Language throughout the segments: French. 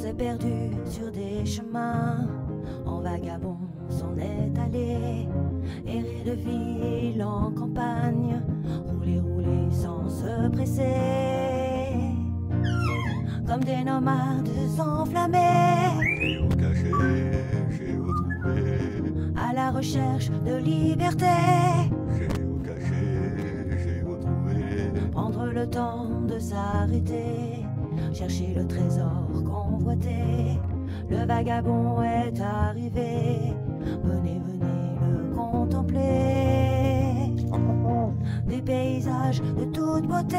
s'est perdu sur des chemins, en vagabond s'en est allé, errer de ville en campagne, rouler, rouler sans se presser, comme des nomades enflammés, Géocaché, géotrouvé, à la recherche de liberté. géocaché, géotrouvé, Prendre le temps de s'arrêter, chercher le trésor convoité. Le vagabond est arrivé, venez, venez le contempler. Des paysages de toute beauté,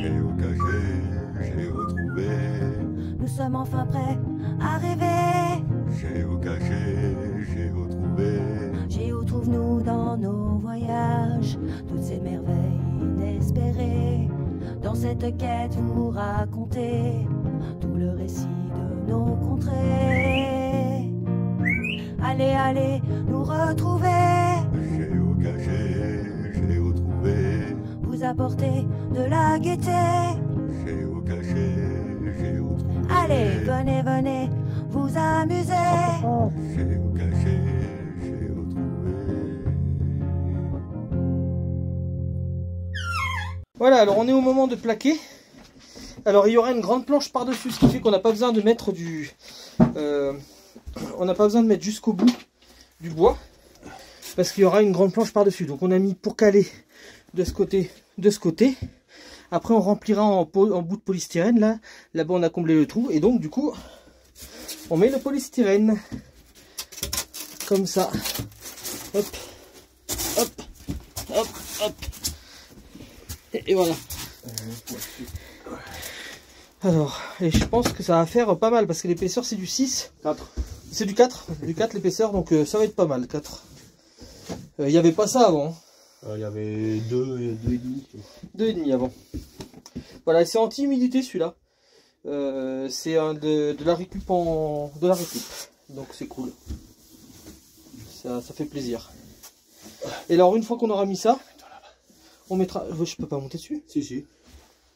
géocaché, géotrouvé, nous sommes enfin prêts à rêver. géocaché, géotrouvé, Géo trouve-nous dans nos voyages, toutes ces merveilles inespérées. Dans cette quête vous racontez tout le récit de nos contrées. Allez, allez, nous retrouver, géocaché, géotrouvé, vous apporter de la gaieté. géocaché, géotrouvé, Allez, venez, venez, vous amuser. géocaché, géotrouvé. Voilà, alors on est au moment de plaquer. Alors il y aura une grande planche par-dessus, ce qui fait qu'on n'a pas besoin de mettre on n'a pas besoin de mettre jusqu'au bout du bois, parce qu'il y aura une grande planche par-dessus. Donc on a mis pour caler de ce côté, de ce côté. Après on remplira en bout de polystyrène, là-bas on a comblé le trou, et donc du coup on met le polystyrène comme ça. Hop, hop, hop, hop. Et voilà. Alors, et je pense que ça va faire pas mal, parce que l'épaisseur c'est du 6. 4. C'est du 4. Du 4 l'épaisseur, donc ça va être pas mal, 4. Il n'y avait pas ça avant. Il y avait 2,5. 2,5 avant. Voilà, c'est anti-humidité celui-là. C'est de la récup de la récup. Donc c'est cool. Ça fait plaisir. Et alors une fois qu'on aura mis ça, on mettra... Je peux pas monter dessus? Si.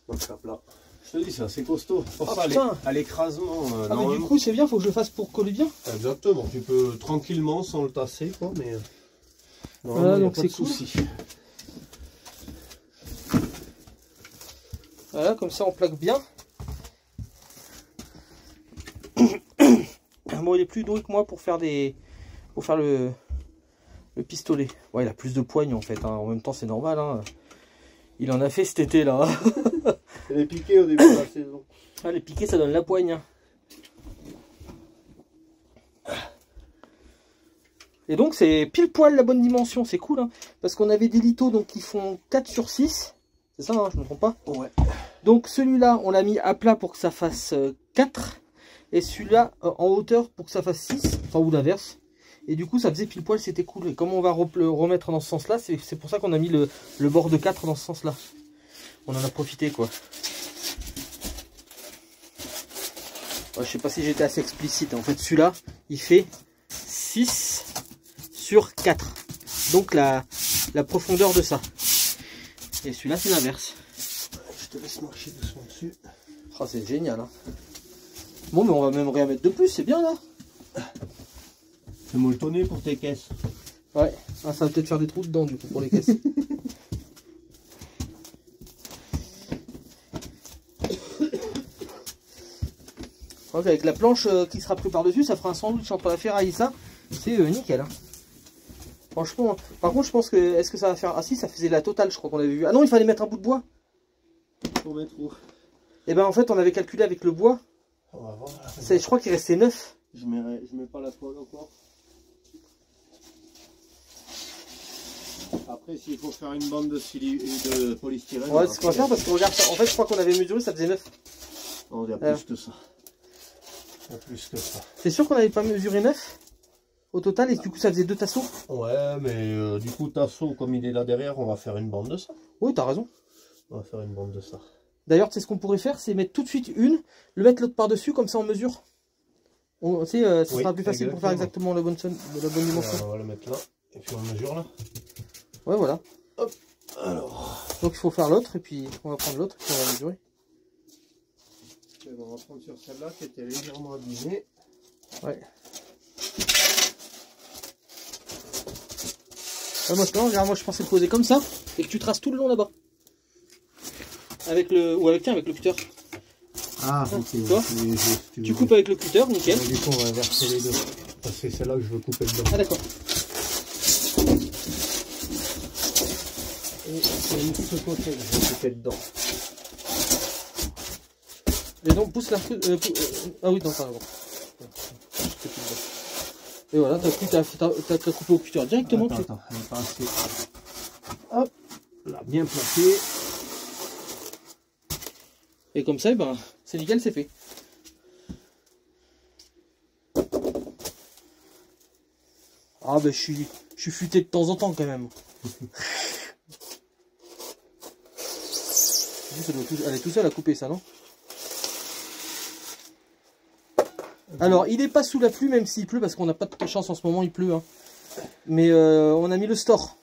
On va faire plat. Je te dis, c'est assez costaud. Pour ça, putain. à l'écrasement. Ah mais du coup c'est bien, faut que je le fasse pour coller bien. Exactement, tu peux tranquillement sans le tasser, quoi, mais. Voilà, donc c'est cool. Voilà, comme ça on plaque bien. Bon, il est plus doué que moi pour faire le pistolet. Ouais, il a plus de poigne en fait, hein. En même temps c'est normal, hein. Il en a fait cet été là. Elle est piquée au début de la saison. Ah, les piquets ça donne la poigne, hein. Et donc c'est pile poil la bonne dimension, c'est cool, hein. Parce qu'on avait des litos donc qui font 4 sur 6. C'est ça, hein, je ne me trompe pas. Ouais. Donc celui-là on l'a mis à plat pour que ça fasse 4. Et celui-là en hauteur pour que ça fasse 6. Enfin ou l'inverse. Et du coup ça faisait pile poil, c'était cool. Et comme on va le remettre dans ce sens là, c'est pour ça qu'on a mis le bord de 4 dans ce sens là. On en a profité quoi. Ouais, je sais pas si j'étais assez explicite. En fait celui-là il fait 6 sur 4. Donc la profondeur de ça. Et celui-là c'est l'inverse. Je te laisse marcher doucement dessus. Oh, c'est génial, hein. Bon mais on va même rien mettre de plus, c'est bien là. C'est molletonné pour tes caisses. Ouais, ah, ça va peut-être faire des trous dedans du coup pour les caisses. Donc avec la planche qui sera prise par-dessus, ça fera un sandwich entre la ferraille et ça. C'est nickel, hein. Franchement, par contre je pense que, est-ce que ça va faire... Ah si, ça faisait la totale je crois qu'on avait vu. Ah non, il fallait mettre un bout de bois. Faut mettre où? Et ben en fait on avait calculé avec le bois. On va voir. Je crois qu'il restait 9. Je mets pas la toile encore. Après, s'il faut faire une bande de polystyrène. Ouais, c'est ce qu'on va faire parce que regarde, en fait je crois qu'on avait mesuré, ça faisait 9. Non, il y a plus que ça. Il y a plus que ça. C'est sûr qu'on n'avait pas mesuré 9 au total et du coup ça faisait 2 tasseaux? Ouais, mais du coup, tasseau, comme il est là derrière, on va faire une bande de ça. Oui, t'as raison. On va faire une bande de ça. D'ailleurs, c'est ce qu'on pourrait faire, c'est mettre tout de suite une, le mettre l'autre par-dessus, comme ça on mesure. Ça sera plus facile pour faire exactement la bonne dimension. On va le mettre là, et puis on mesure là. Ouais, voilà. Hop, alors. Donc il faut faire l'autre, et puis on va prendre l'autre, et puis on va mesurer. On va prendre sur celle-là qui était légèrement abîmée. Ouais. Moi, je pensais le poser comme ça et que tu traces tout le long là-bas. Avec le. Ou avec, tiens, avec le cutter. Ah, ok. Toi, tu coupes avec le cutter, nickel. Du coup, on va inverser les deux. Parce que c'est celle-là que je veux couper dedans. Ah, d'accord. Et c'est une petite côté que je vais couper dedans. Et donc, pousse la. Ah oui, non, pardon. Et voilà, t'as coupé au cutter directement. Attends, elle est pas assez. Hop, là, bien placé. Et comme ça, ben, c'est nickel, c'est fait. Ah ben, je suis futé de temps en temps quand même. Elle est tout seule à couper ça, non? Alors, il n'est pas sous la pluie, même s'il pleut, parce qu'on n'a pas de chance en ce moment, il pleut. Hein. Mais on a mis le store.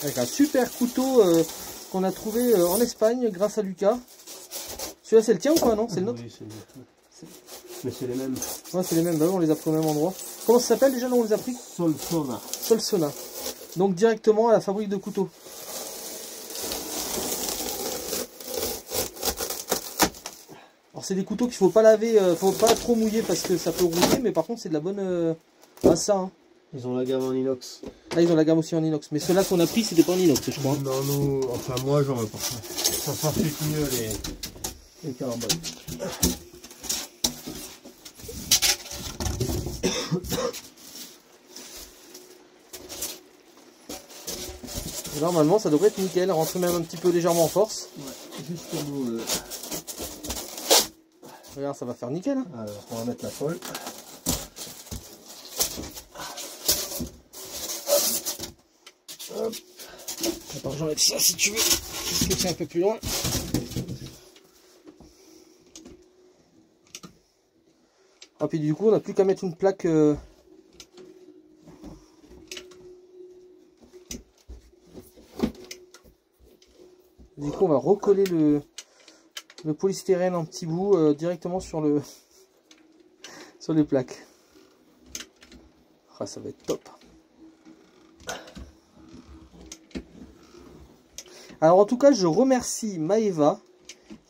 Avec un super couteau qu'on a trouvé en Espagne, grâce à Lucas. Celui-là, c'est le tien ou pas, non? C'est le nôtre? Oui, mais c'est les mêmes. Ouais, c'est les mêmes, bah, on les a pris au même endroit. Comment ça s'appelle déjà, là, on les a pris? Solsona. Solsona. Donc, directement à la fabrique de couteaux. Alors c'est des couteaux qu'il faut pas laver, faut pas trop mouiller parce que ça peut rouiller, mais par contre c'est de la bonne... Ah ça hein. Ils ont la gamme en inox. Là ils ont la gamme aussi en inox, mais ceux-là qu'on a pris c'était pas en inox je crois. Non, nous, enfin moi j'en veux pas. Ça s'affiche mieux les carbones. Et normalement ça devrait être nickel, rentrer même un petit peu légèrement en force. Ouais, juste pour nous... Regarde, ça va faire nickel. Hein. Alors, on va mettre la colle. Hop. Attends, j'enlève ça si tu veux. Parce que c'est un peu plus loin. Ah, puis du coup, on n'a plus qu'à mettre une plaque. Du coup, on va recoller le polystyrène en petits bouts directement sur sur les plaques. Ah, ça va être top. Alors en tout cas, je remercie Maëva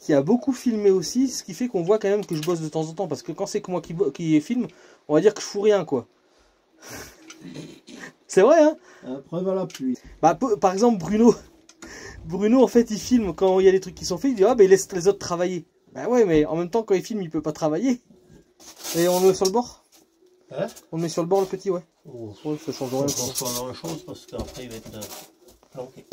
qui a beaucoup filmé aussi, ce qui fait qu'on voit quand même que je bosse de temps en temps, parce que quand c'est que moi qui filme, on va dire que je fous rien quoi. C'est vrai hein. Preuve à la pluie. Bah, par exemple Bruno en fait il filme quand il y a des trucs qui sont faits, il dit ah ben il laisse les autres travailler. Bah ouais mais en même temps quand il filme il peut pas travailler. Et on le met sur le bord. Hein? On le met sur le bord le petit ouais. Oh, Ouais ça change rien. ça change pas grand chose parce qu'après il va être planqué.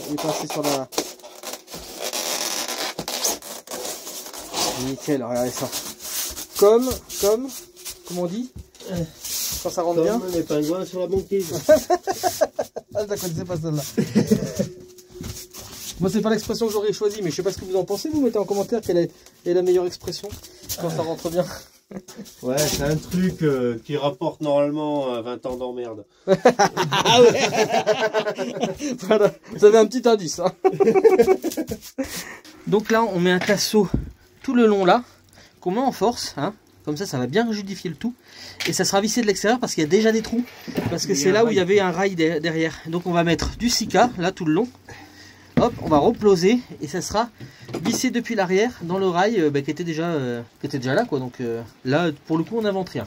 Il est passé sur la... Nickel, regardez ça. Comme on dit, quand ça rentre bien. Comme les pingouins sur la banquise. Ah, je la connaissais pas celle-là. Moi, c'est pas l'expression que j'aurais choisie, mais je sais pas ce que vous en pensez. Vous mettez en commentaire quelle est la meilleure expression quand ça rentre bien. Ouais, c'est un truc qui rapporte normalement 20 ans d'emmerde. Ah ouais. Voilà, vous avez un petit indice. Hein. Donc là, on met un tasseau tout le long là, qu'on met en force. Hein. Comme ça va bien rigidifier le tout. Et ça sera vissé de l'extérieur parce qu'il y a déjà des trous. Parce que c'est là où il y avait un rail derrière. Donc on va mettre du Sika là tout le long. Hop, on va reploser et ça sera vissé depuis l'arrière dans le rail qui était déjà là quoi. Donc là pour le coup on n'invente rien.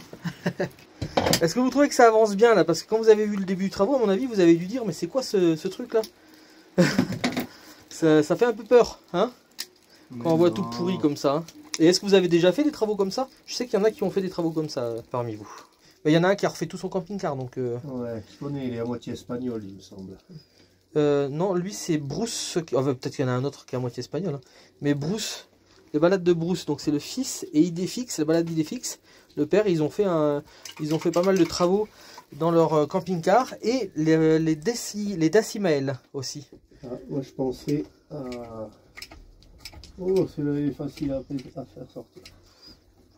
Est-ce que vous trouvez que ça avance bien là? Parce que quand vous avez vu le début du travaux, à mon avis vous avez dû dire mais c'est quoi ce truc là? ça fait un peu peur hein, quand on voit tout pourri comme ça. Hein. Et est-ce que vous avez déjà fait des travaux comme ça? Je sais qu'il y en a qui ont fait des travaux comme ça parmi vous. Mais il y en a un qui a refait tout son camping-car donc... Ouais, je connais, il est à moitié espagnol il me semble. Non, lui c'est Bruce, enfin, peut-être qu'il y en a un autre qui est à moitié espagnol, hein. Mais Bruce, les balades de Bruce, donc c'est le fils, et Idéfix, la balade d'Idéfix, le père, ils ont fait pas mal de travaux dans leur camping-car, et les Dacimael aussi. Ah, moi je pensais à... Oh, celui-là est facile à faire sortir.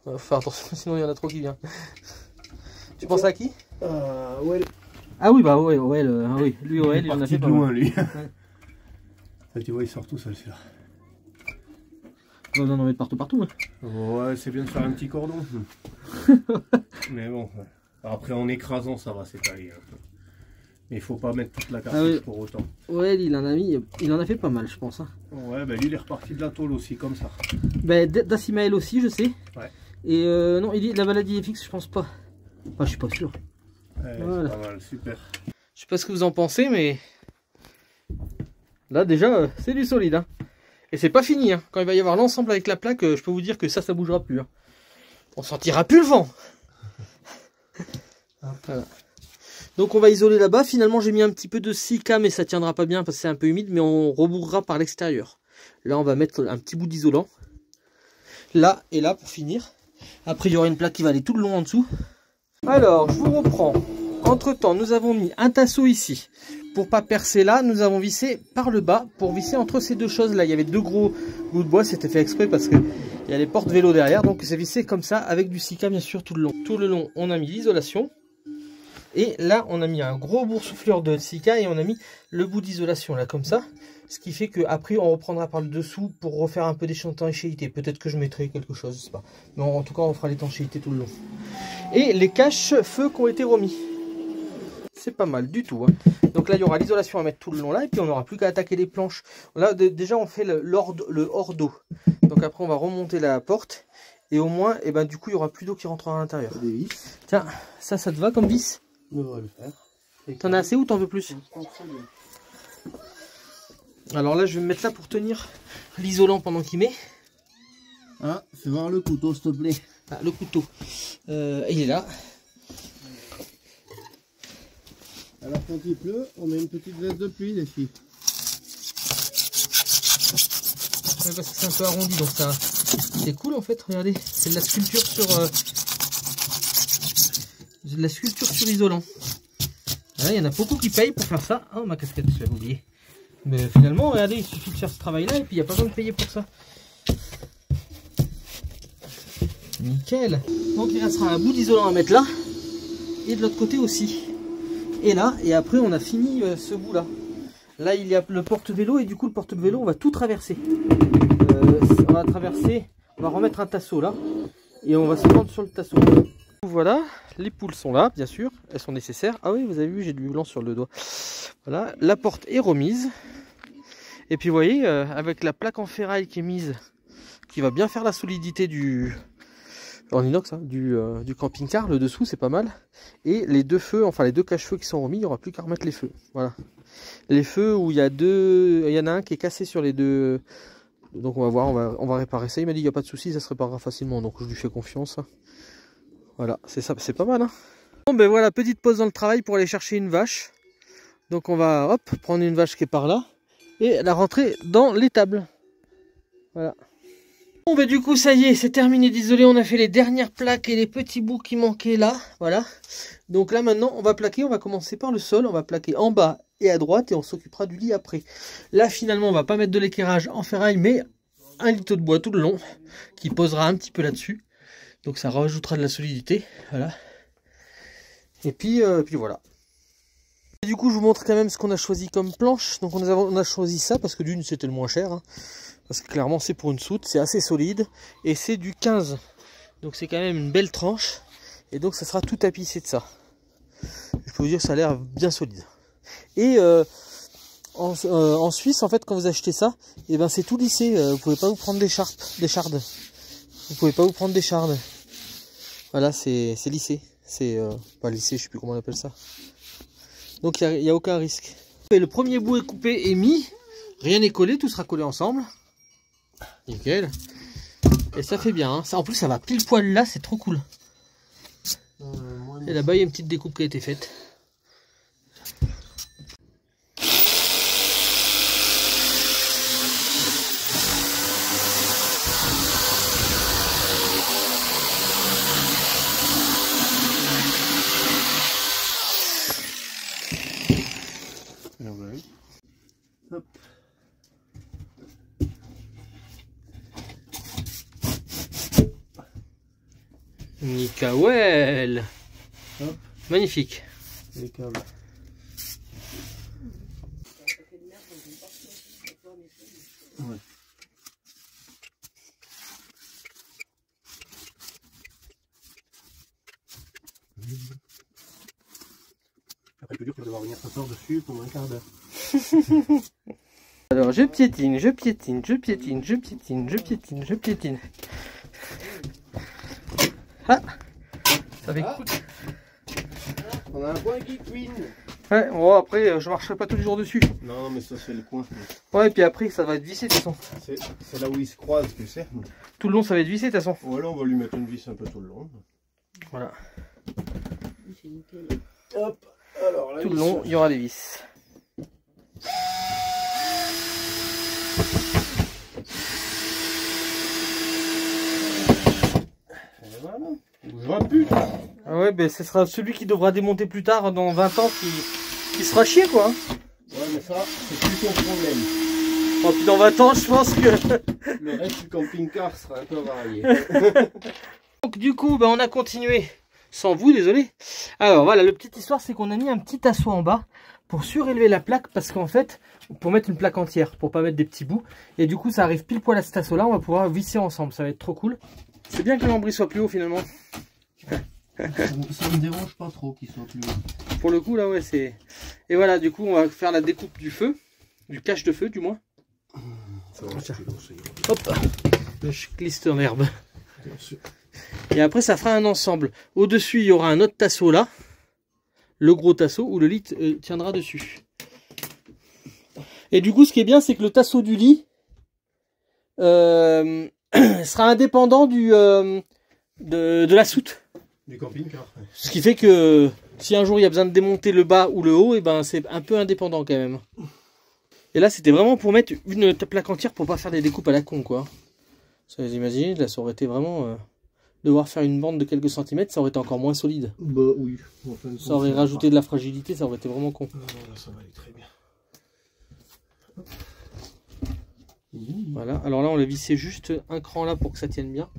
Faut faire attention, sinon il y en a trop qui viennent. Tu penses à qui? Ouais. Ah oui, bah ouais, oui. Lui, ouais, il en a fait de pas loin, mal. lui. Ouais. Ça, tu vois, il sort tout seul, celui-là. On va en mettre partout. Hein. Ouais, c'est bien de faire un petit cordon. Mais bon, ouais. Après en écrasant, ça va s'étaler. Hein. Mais il faut pas mettre toute la cartouche oui. pour autant. Ouais, il en a fait pas mal, je pense. Hein. Ouais, bah lui, il est reparti de la tôle aussi, comme ça. Bah, Dacimaël aussi, je sais. Ouais. Et non, la maladie est fixe, je pense pas. Enfin, je suis pas sûr. Ouais, Voilà. c'est pas mal, super. Je sais pas ce que vous en pensez, mais là déjà, c'est du solide. Hein. Et c'est pas fini. Hein. Quand il va y avoir l'ensemble avec la plaque, je peux vous dire que ça bougera plus. Hein. On sentira plus le vent. Voilà. Donc on va isoler là-bas. Finalement, j'ai mis un petit peu de silica, mais ça tiendra pas bien parce que c'est un peu humide. Mais on rebourrera par l'extérieur. Là, on va mettre un petit bout d'isolant. Là et là pour finir. Après, il y aura une plaque qui va aller tout le long en dessous. Alors, je vous reprends. Entre temps, nous avons mis un tasseau ici. Pour pas percer là, nous avons vissé par le bas pour visser entre ces deux choses là. Il y avait deux gros bouts de bois, c'était fait exprès parce que il y a les portes vélo derrière, donc c'est vissé comme ça avec du silica bien sûr tout le long. Tout le long, on a mis l'isolation et là on a mis un gros boursouflure de silica et on a mis le bout d'isolation là comme ça. Ce qui fait que après on reprendra par le dessous pour refaire un peu d'étanchéité. Peut-être que je mettrai quelque chose, je sais pas. Mais en tout cas on fera l'étanchéité tout le long. Et les caches-feux qui ont été remis. C'est pas mal du tout. Hein. Donc là, il y aura l'isolation à mettre tout le long là. Et puis, on n'aura plus qu'à attaquer les planches. Là, déjà, on fait le hors d'eau. Donc après, on va remonter la porte. Et au moins, et ben, du coup, il n'y aura plus d'eau qui rentrera à l'intérieur. Tiens, ça te va comme vis? On devrait le faire. T'en as assez ou t'en veux plus? Alors là, je vais me mettre là pour tenir l'isolant pendant qu'il met. Ah, fais voir le couteau, s'il te plaît. Ah, le couteau. Il est là. Alors quand il pleut, on met une petite veste de pluie, les filles. Ouais, parce que c'est un peu arrondi, donc ça, c'est cool en fait. Regardez, c'est de la sculpture sur, isolant. Là, il y en a beaucoup qui payent pour faire ça. Oh, ma casquette, je l'avais oublié. Mais finalement, regardez, il suffit de faire ce travail-là et puis il n'y a pas besoin de payer pour ça. Nickel. Donc il restera un bout d'isolant à mettre là et de l'autre côté aussi. Et là, et après on a fini ce bout là. Là il y a le porte-vélo et du coup le porte-vélo on va tout traverser. On va traverser, on va remettre un tasseau là et on va se prendre sur le tasseau. Voilà, les poules sont là bien sûr, elles sont nécessaires. Ah oui, vous avez vu, j'ai du blanc sur le doigt. Voilà, la porte est remise. Et puis vous voyez, avec la plaque en ferraille qui est mise, qui va bien faire la solidité du... en inox, hein, du camping-car, le dessous c'est pas mal. Et les deux feux, enfin les deux cache-feux qui sont remis, il n'y aura plus qu'à remettre les feux. Voilà. Les feux où il y a deux, il y en a un qui est cassé sur les deux. Donc on va voir, on va réparer ça. Il m'a dit il n'y a pas de souci, ça se réparera facilement, donc je lui fais confiance. Voilà, c'est ça, c'est pas mal. Hein. Bon ben voilà, petite pause dans le travail pour aller chercher une vache. Donc on va hop prendre une vache qui est par là et la rentrer dans l'étable. Voilà. Bon bah du coup ça y est, c'est terminé d'isoler, on a fait les dernières plaques et les petits bouts qui manquaient là, voilà. Donc là maintenant on va plaquer, on va commencer par le sol, on va plaquer en bas et à droite et on s'occupera du lit après. Là finalement on va pas mettre de l'équerrage en ferraille mais un litot de bois tout le long qui posera un petit peu là-dessus. Donc ça rajoutera de la solidité, voilà. Et puis voilà. Et du coup je vous montre quand même ce qu'on a choisi comme planche. Donc on a choisi ça parce que d'une c'était le moins cher, hein. Parce que clairement c'est pour une soute, c'est assez solide et c'est du 15. Donc c'est quand même une belle tranche. Et donc ça sera tout tapissé de ça. Je peux vous dire que ça a l'air bien solide. Et en Suisse en fait quand vous achetez ça, et ben c'est tout lissé. Vous pouvez pas vous prendre des chardes. Vous pouvez pas vous prendre des chardes. Voilà, c'est lissé. C'est pas lissé, je sais plus comment on appelle ça. Donc il n'y a aucun risque. Et le premier bout est coupé et mis. Rien n'est collé, tout sera collé ensemble. Nickel. Et ça fait bien. Hein. Ça, en plus, ça va pile poil là, c'est trop cool. Et là-bas, il y a une petite découpe qui a été faite. Hop. Nickel. Hop. Magnifique. Les câbles. Ouais. Après, le plus dur, tu vas devoir venir t'asseoir dessus pendant un quart d'heure. Alors je piétine, je piétine, je piétine, je piétine, je piétine, je piétine. Ah, ça fait cool. On a un point qui twin. Ouais, bon après je marcherai pas tous les jours dessus. Non, mais ça, c'est le coin. Ouais, et puis après ça va être vissé de toute façon. C'est là où ils se croisent, tu sais. Tout le long ça va être vissé de toute façon. Voilà, on va lui mettre une vis un peu tout le long. Voilà. Hop. Alors, là, Tout le long il y aura des vis. Et voilà. Il bougera plus. Ah ouais, ben ce sera celui qui devra démonter plus tard dans 20 ans qui sera chier quoi. Hein. Ouais, mais ça, c'est plus ton problème. Oh, puis dans 20 ans je pense que... Le reste du camping-car sera un peu varié. Donc du coup ben, on a continué sans vous, désolé. Alors voilà, la petite histoire c'est qu'on a mis un petit assaut en bas pour surélever la plaque parce qu'en fait, pour mettre une plaque entière, pour pas mettre des petits bouts. Et du coup ça arrive pile poil à cet assaut là, on va pouvoir visser ensemble, ça va être trop cool. C'est bien que le lambris soit plus haut finalement. Ça me dérange pas trop qu'il soit plus haut. Pour le coup là ouais c'est... Et voilà, du coup on va faire la découpe du feu, du cache de feu du moins. Ça va, c'est long, ça y est. Hop, je glisse en herbe. Bien sûr. Et après ça fera un ensemble. Au-dessus il y aura un autre tasseau là. Le gros tasseau où le lit tiendra dessus. Et du coup ce qui est bien c'est que le tasseau du lit sera indépendant du, de la soute. Du camping-car. Ouais. Ce qui fait que si un jour il y a besoin de démonter le bas ou le haut, et ben c'est un peu indépendant quand même. Et là c'était vraiment pour mettre une plaque entière pour pas faire des découpes à la con quoi. Ça vous imaginez, là ça aurait été vraiment... devoir faire une bande de quelques centimètres, ça aurait été encore moins solide. Bah oui. Enfin, Ça aurait rajouté de la fragilité, ça aurait été vraiment con. Non, là, ça va aller très bien. Voilà, alors là on l'a vissé juste un cran là pour que ça tienne bien.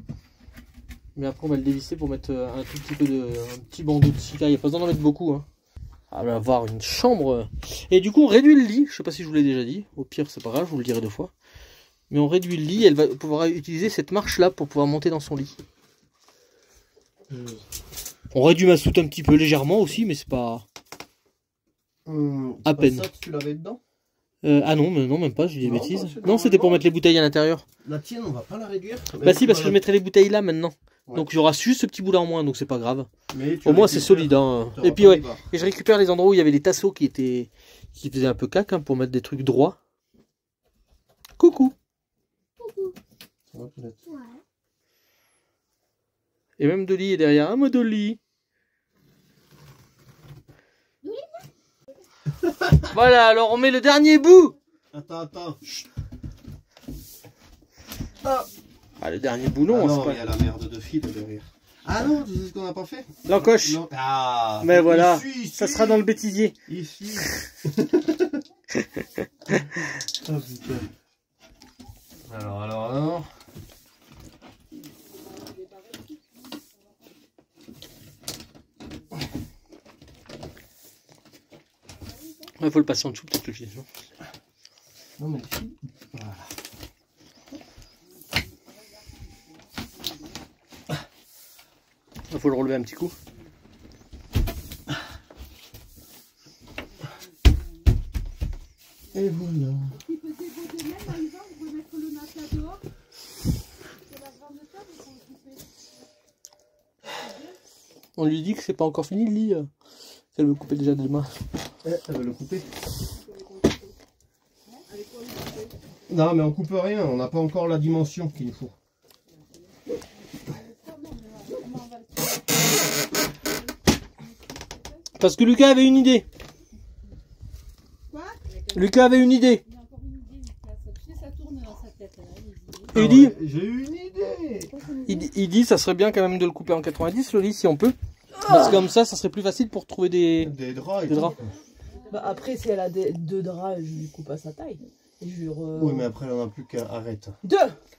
Mais après on va le dévisser pour mettre un tout petit peu de... un petit bandeau de silica, il n'y a pas besoin d'en mettre beaucoup. Hein. On va avoir une chambre. Et du coup on réduit le lit, je sais pas si je vous l'ai déjà dit, au pire c'est pas grave, je vous le dirai 2 fois. Mais on réduit le lit, elle va pouvoir utiliser cette marche là pour pouvoir monter dans son lit. On réduit ma soute un petit peu légèrement aussi, mais c'est pas... à peine. Ça, tu l'avais dedans? Ah non, mais non, même pas, je dis des Non, bêtises. bah, c'est Non, c'était pour normal. mettre les bouteilles à l'intérieur. La tienne, on va pas la réduire. Bah si, parce que je mettrai les bouteilles là maintenant. Ouais. Donc il y aura juste ce petit bout là en moins, donc c'est pas grave. Mais tu Au moins c'est récupères, solide. Hein. t'auras Et puis pas ouais, les barres. et je récupère les endroits où il y avait des tasseaux qui faisaient un peu cac hein, pour mettre des trucs droits. Coucou. Ça va, peut-être. Et même Dolly est derrière. Ah moi Dolly. Voilà, alors on met le dernier bout. Attends. Ah le dernier boulon, Ah c'est non, pas... il y a la merde de fil derrière. Ah non, tu sais ce qu'on n'a pas fait? L'encoche. Non. Ah. Mais voilà, Ici. ça sera dans le bêtisier. Ici. Oh putain. Alors. Il faut le passer en dessous peut-être le fil. Non Non mais ici. Voilà. Il faut le relever un petit coup. Et voilà. On lui dit que c'est pas encore fini le lit. Qu'elle veut couper déjà des mains. Elle veut le couper. Non mais on coupe rien, on n'a pas encore la dimension qu'il nous faut. Parce que Lucas avait une idée. Quoi? Lucas avait une idée. Il a encore une idée, Lucas. Tu sais, ça tourne dans sa tête. Là, Et il dit, J'ai eu une idée. il dit ça serait bien quand même de le couper en 90 le lit si on peut. Parce que comme ça serait plus facile pour trouver des... Des draps et Des tout. draps. Bah après, si elle a deux draps, je lui coupe à sa taille. Et je lui Oui mais après on n'a plus qu'à... Arrête. 2.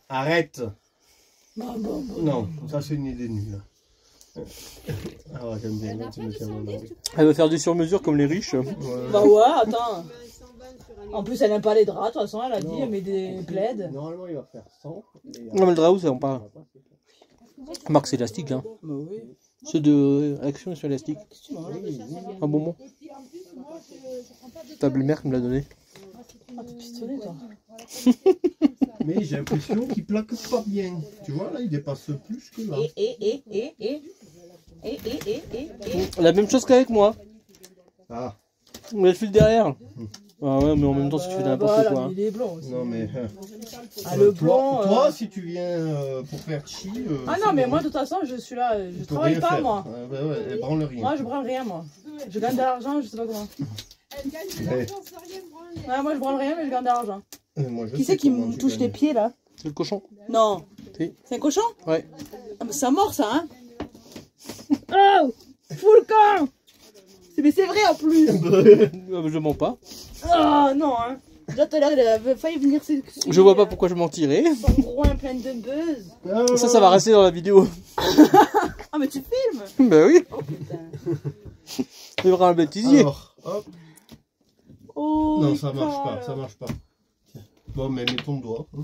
Arrête. Bon. Non, ça c'est une idée nulle. Ah ouais, j'aime bien. Elle n'a pas de 110, tu Elle va faire du sur-mesure comme les riches. Bah ouais, attends. En plus, elle n'aime pas les draps, de toute façon, elle a dit, elle met des plaids. Normalement, il va faire 100. Non, mais le drap, ça on parle. Marc, c'est élastique, hein. Bah oui. C'est de Action sur élastique. Qu'est-ce que tu manges? Un bonbon. Ta belle-mère qui me l'a donné. Ah, t'es pistonné, toi. Mais j'ai l'impression qu'il plaque pas bien. Tu vois, là, il dépasse plus que là. La même chose qu'avec moi. Ah, Mais je suis derrière. Ah ouais, mais en même temps, si tu fais n'importe quoi. Il est blanc aussi. non, mais. Ah, le blanc. Toi, si tu viens pour faire chi. Ah non, mais moi, de toute façon, je suis là. Je travaille pas, moi. Bah ouais, elle branle rien. Moi, je branle rien, moi. Je gagne de l'argent, je sais pas comment. Elle gagne de l'argent sans rien branler. Ouais, moi, je branle rien, mais je gagne de l'argent. Moi, je Qui sais c'est qui comment me tu touche les gagnes. pieds, là? C'est le cochon. Non. Si. C'est un cochon? Ouais. Ah, mais c'est mort, ça, hein? Oh! Full camp! Mais c'est vrai, en plus! Je mens pas. Oh, non, hein? Déjà, tout à l'heure, il avait failli venir. Je vois pas pourquoi je mentirais. Son groin plein de buzz. Ça va rester dans la vidéo. Ah, mais tu filmes? Bah oui. Oh, putain. Il y aura un bêtisier. Alors, hop. Oh, Non, il ça marche colle. pas, ça marche pas. Tiens. Bon, mais mets ton doigt. hein.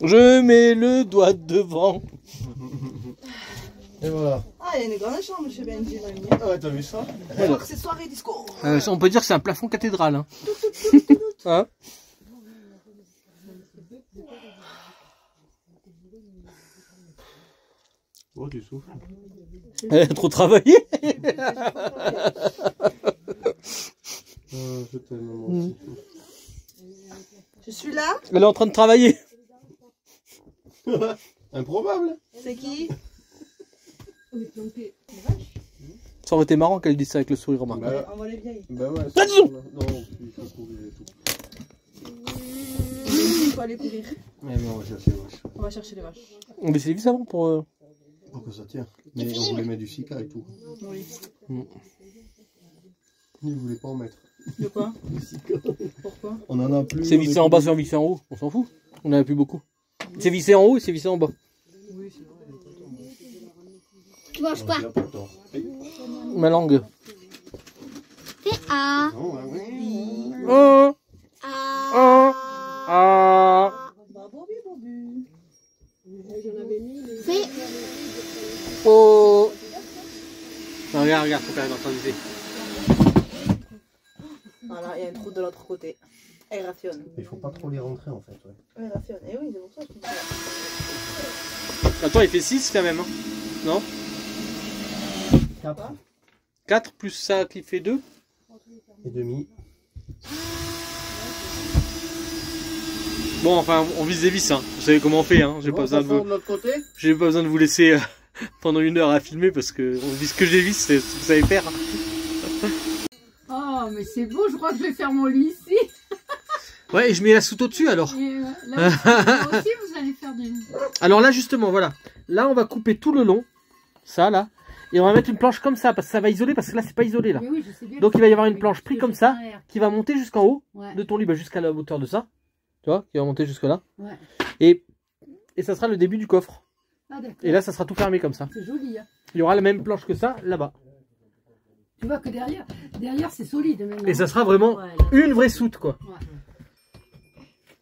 Je mets le doigt devant. Et voilà. Ah, il y a une grande chambre, monsieur Benji. Ah ouais, t'as vu ça? Alors, C'est soirée disco. on peut dire que c'est un plafond cathédrale. Hein. Hein? Oh, tu souffles. Elle a trop travaillé. Je t'aime, maman. Je suis là. Elle est en train de travailler. Improbable. C'est qui? Ça aurait été marrant qu'elle dise ça avec le sourire, remarque. Bah, On va les vieilles. bah ouais. Attention. Non, il faut courir et tout. Il faut aller courir. Mais non, on va chercher les vaches. On va chercher les vaches. On va essayer vite avant pour... Pour que ça tient. Mais on voulait mettre du sika et tout. Oui. Il voulait pas en mettre. De quoi? Du sika. Pourquoi? On en a plus. C'est vissé en bas, c'est vissé en haut. On s'en fout. On en a plus beaucoup. C'est vissé en haut et c'est vissé en bas. Oui, c'est vrai. Tu manges quoi? Ma langue. Fais A. Non, ah oui. Oh, A. ah. Bah, bobu, bobu. Fais Oh. Non, regarde, faut faire dans sa visée. Voilà, il y a une trou de l'autre côté. Elle rationne. Il faut pas trop les rentrer en fait. Ouais. Elle rationne. Et oui, c'est pour ça que je dis ça. Attends, il fait 6 quand même, hein. Non? 4 4 plus ça qui fait 2. et demi. Bon, enfin, on vise des vis, hein. Vous savez comment on fait, hein. J'ai pas besoin de vous... de l'autre côté. J'ai pas besoin de vous laisser pendant 1 heure à filmer parce que on vise que des vis, c'est ce que vous savez faire. Oh, mais c'est beau, je crois que je vais faire mon lit ici. Ouais, et je mets la soute au-dessus alors. Et là aussi, vous allez faire du... Alors là, justement, voilà. Là, on va couper tout le long. Ça, là. Et on va mettre une planche comme ça parce que ça va isoler parce que là, c'est pas isolé, là. Mais oui, je sais bien. Donc, il va y avoir une planche prise comme ça qui va monter jusqu'en haut Ouais. de ton lit, bah, jusqu'à la hauteur de ça. Tu vois, qui va monter jusque là. Ouais. Et ça sera le début du coffre. Ah, d'accord. Et là, ça sera tout fermé comme ça. C'est joli, hein. Il y aura la même planche que ça, là-bas. Tu vois que derrière c'est solide maintenant. Et ça sera vraiment Ouais, là, une vraie soute, quoi. ouais.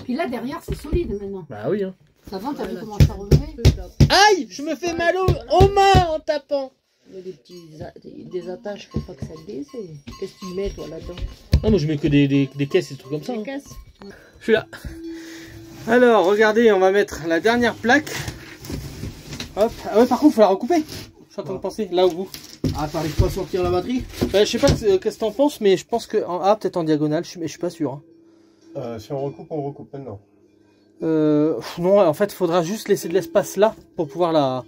Puis là, derrière, c'est solide maintenant. Bah oui, hein. Avant, t'as vu comment ça relevait? Aïe, je me fais mal aux mains en tapant. Il y a des attaches pour pas que ça glisse. Qu'est-ce que tu mets, toi, là-dedans? Non, moi je mets que des caisses et des trucs comme ça. Des Hein. caisses. Je suis là. Alors, regardez, on va mettre la dernière plaque. Hop. Ah ouais, par contre, il faut la recouper. Je suis en train de penser, là au bout. Ah, t'arrives pas à sortir la batterie? Je sais pas qu'est-ce que t'en penses, mais je pense que... Ah, peut-être en diagonale, je suis pas sûr. Hein. Si on recoupe maintenant. Non, en fait, il faudra juste laisser de l'espace là pour pouvoir la...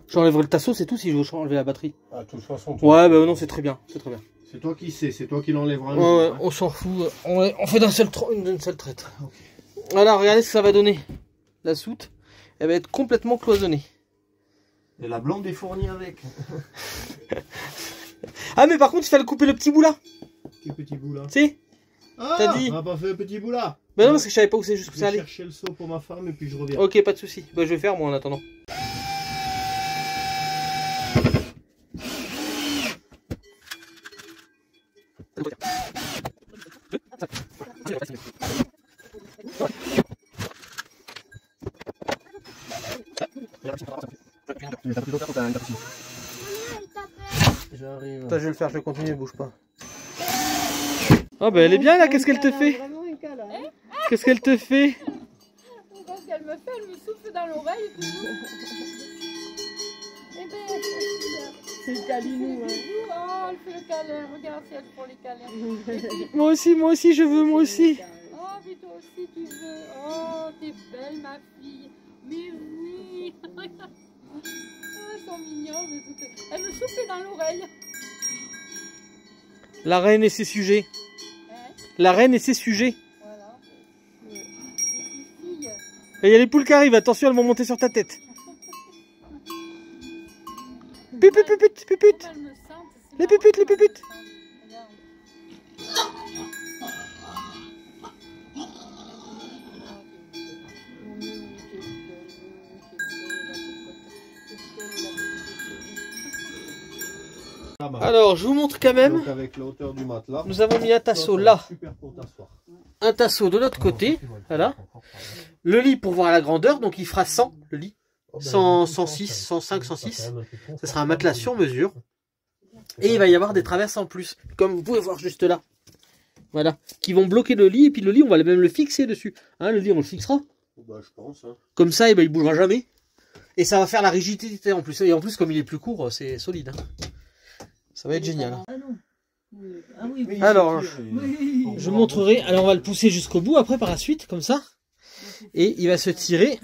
J'enlèverai le tasseau, c'est tout si je veux enlever la batterie. Ah, de toute façon. Ouais, bah non, c'est très bien, c'est très bien. C'est toi qui sais, c'est toi qui l'enlèveras. Ouais, on s'en fout. On fait d'une seule traite. Alors, regardez ce que ça va donner. La soute, elle va être complètement cloisonnée. Et la blonde est fournie avec. Ah, mais par contre, il fallait couper le petit bout là. Quel petit bout là? Tu sais? Ah, T'as dit? on a pas fait le petit bout là. Bah non, parce que je savais pas où c'est, jusqu'où Je ça vais allait. chercher le seau pour ma femme et puis je reviens. Ok, pas de soucis. Bah, je vais faire moi en attendant. J'arrive. Attends, je vais le faire, je vais continuer, bouge pas. Oh bah elle est bien là, qu'est-ce qu'elle te fait? Qu'est-ce qu'elle te fait? Qu'est-ce qu'elle me fait? Elle me souffle dans l'oreille. Eh ben, C'est le câlinou. Hein. oh, elle fait le câlin. Regarde si elle prend les câlins. Moi aussi, je veux, moi aussi. Oh, mais toi aussi tu veux. Oh, t'es belle ma fille. Mais oui. Oh, elles sont mignonnes. Mais toutes... Elle me souffle dans l'oreille. La reine et ses sujets. Hein? La reine et ses sujets. Voilà. Et filles. Et il y a les poules qui arrivent, attention, elles vont monter sur ta tête. Puput, puput, puput. Elles me sentent. C'est Les marrant puputes, les comment elles me puputes. sentent. Regarde. Alors, je vous montre quand même. Donc avec la hauteur du matelas. Nous avons mis un tasseau là, Super pour t'asseoir. un tasseau de l'autre côté. Voilà. Le lit pour voir la grandeur, donc il fera 100 le lit. 100, 106, 105, 106. Ce sera un matelas sur mesure. Et il va y avoir des traverses en plus, comme vous pouvez voir juste là. Voilà. Qui vont bloquer le lit, et puis le lit, on va même le fixer dessus. Hein, le lit, on le fixera. Bah, je pense. Hein. Comme ça, il bougera jamais. Et ça va faire la rigidité en plus. Et en plus, comme il est plus court, c'est solide. Hein. Ça va être génial. Hein. Ah non. Ah oui, oui. Alors, Oui. je vous montrerai. Alors, on va le pousser jusqu'au bout après par la suite, comme ça. Et il va se tirer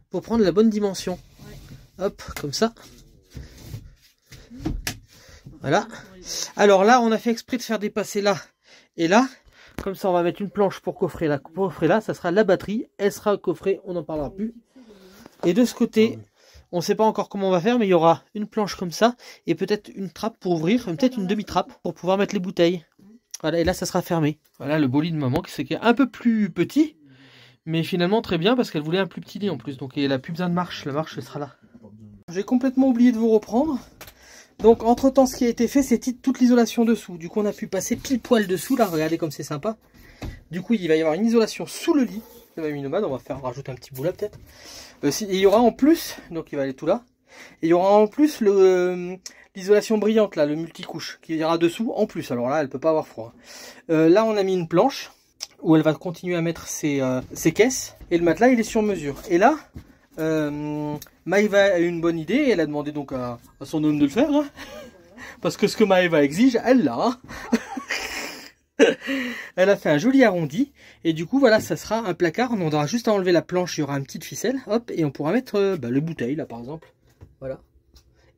pour prendre la bonne dimension. Hop, comme ça. Voilà. Alors là, on a fait exprès de faire dépasser là et là. Comme ça, on va mettre une planche pour coffrer là. Pour coffrer là, ça sera la batterie. Elle sera coffrée, on n'en parlera plus. Et de ce côté, on ne sait pas encore comment on va faire, mais il y aura une planche comme ça et peut-être une trappe pour ouvrir, peut-être une demi-trappe pour pouvoir mettre les bouteilles. Voilà, et là, ça sera fermé. Voilà le beau lit de maman qui est un peu plus petit, mais finalement très bien parce qu'elle voulait un plus petit lit en plus. Donc elle n'a plus besoin de marche, la marche elle sera là. J'ai complètement oublié de vous reprendre. Donc entre temps, ce qui a été fait, c'est toute l'isolation dessous. Du coup, on a pu passer pile poil dessous. Là, regardez comme c'est sympa. Du coup, il va y avoir une isolation sous le lit de Mamie Nomade. On va faire rajouter un petit bout là peut-être. Il y aura en plus, donc il va aller tout là. Et il y aura en plus l'isolation brillante là, le multicouche qui ira dessous en plus. Alors là, elle peut pas avoir froid. Là, on a mis une planche où elle va continuer à mettre ses caisses. Et le matelas, il est sur mesure. Et là, Maëva a eu une bonne idée. Et elle a demandé donc à son homme de le faire. Hein, parce que ce que Maëva exige, elle l'a. Hein. Elle a fait un joli arrondi. Et du coup, voilà, ça sera un placard. On aura juste à enlever la planche. Il y aura une petite ficelle. Hop, et on pourra mettre les bouteilles, là, par exemple. Voilà.